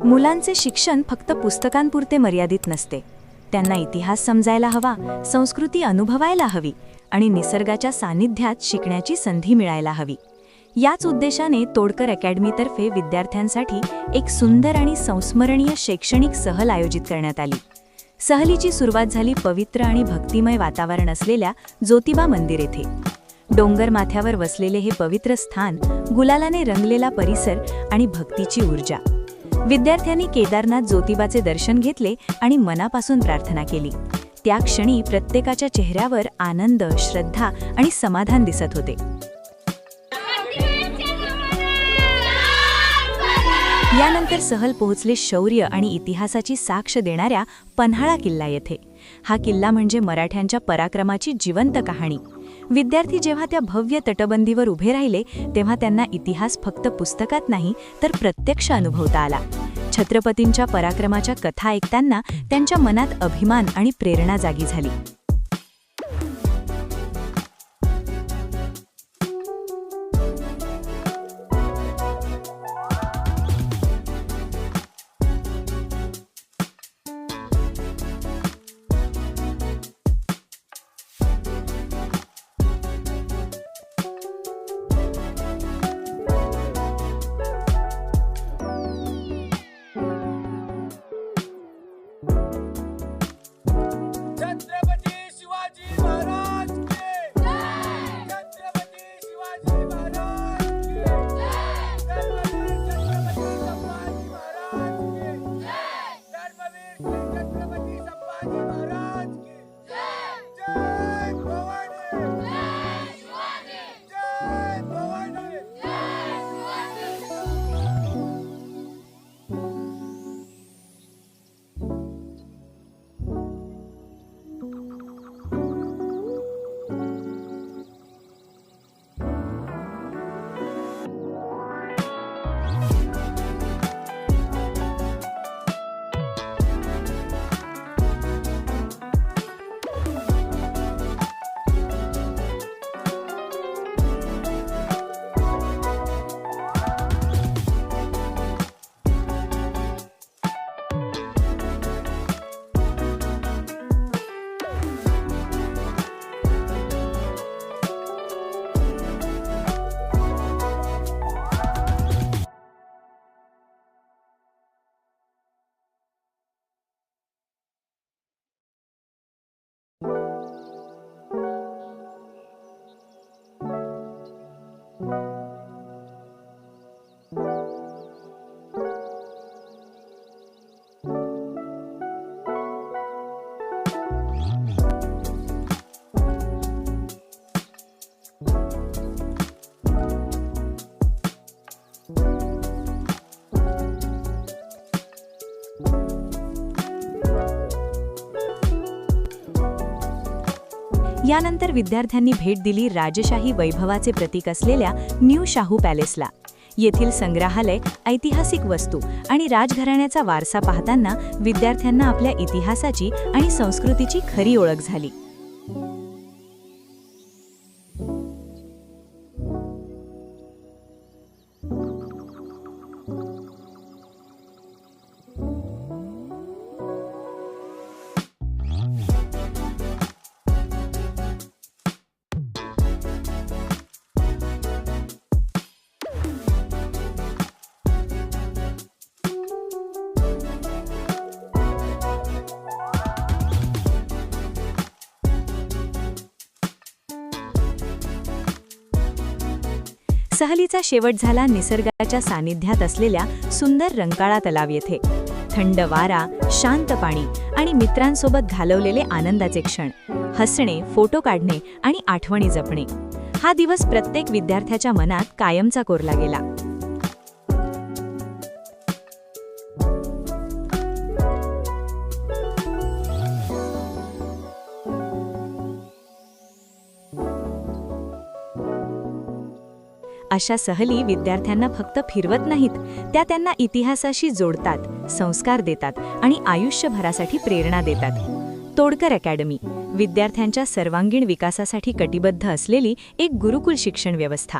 मुलांचे शिक्षण फक्त पुस्तकांपुरते मर्यादित नसते. त्यांना इतिहास समजायला हवा, संस्कृती अनुभवायला हवी आणि निसर्गाच्या सानिध्यात शिकण्याची संधी मिळायला हवी. याच उद्देशाने तोडकर अकॅडमीतर्फे विद्यार्थ्यांसाठी एक सुंदर आणि संस्मरणीय शैक्षणिक सहल आयोजित करण्यात आली. सहलीची सुरुवात झाली पवित्र आणि भक्तिमय वातावरण असलेल्या ज्योतिबा मंदिर येथे. डोंगर माथ्यावर वसलेले हे पवित्र स्थान, गुलालाने रंगलेला परिसर आणि भक्तीची ऊर्जा. विद्यार्थ्यांनी केदारनाथ ज्योतिबाचे दर्शन घेतले आणि मनापासून प्रार्थना केली. त्या क्षणी प्रत्येकाच्या चेहऱ्यावर आनंद, श्रद्धा आणि समाधान दिसत होते. यानंतर सहल पोहोचले शौर्य आणि इतिहासाची साक्ष देणाऱ्या पन्हाळा किल्ला येथे. हा किल्ला म्हणजे मराठ्यांच्या पराक्रमाची जिवंत कहाणी. विद्यार्थी जेव्हा त्या भव्य तटबंदीवर उभे राहिले तेव्हा त्यांना इतिहास फक्त पुस्तकात नाही तर प्रत्यक्ष अनुभवता आला. छत्रपतींच्या पराक्रमाच्या कथा ऐकताना त्यांच्या मनात अभिमान आणि प्रेरणा जागी झाली. छत्रपती शिवाजी महाराज की जय. छत्रपती शिवाजी महाराज की जय. धर्मवीर छत्रपती संभाजी महाराज की जय. धर्मवीर छत्रपती संभाजी महाराज की जय. जय भवानी, जय शिवाजी, जय भवानी, जय यानंतर विद्यार्थ्यांनी भेट दिली राजशाही वैभवाचे प्रतीक असलेल्या न्यू शाहू पॅलेसला. येथील संग्रहालय, ऐतिहासिक वस्तू आणि राजघराण्याचा वारसा पाहताना विद्यार्थ्यांना आपल्या इतिहासाची आणि संस्कृतीची खरी ओळख झाली. सहलीचा शेवट झाला निसर्गाच्या सानिध्यात असलेल्या सुंदर रंकाळा तलाव येथे. थंड वारा, शांत पाणी आणि मित्रांसोबत घालवलेले आनंदाचे क्षण, हसणे, फोटो काढणे आणि आठवणी जपणे. हा दिवस प्रत्येक विद्यार्थ्याच्या मनात कायमचा कोरला गेला. अशा सहली विद्यार्थ्यांना फक्त फिरवत नाहीत, त्या त्यांना इतिहासाशी जोडतात, संस्कार देतात आणि आयुष्यभरासाठी प्रेरणा देतात. तोडकर अकॅडमी विद्यार्थ्यांच्या सर्वांगीण विकासासाठी कटिबद्ध असलेली एक गुरुकुल शिक्षण व्यवस्था.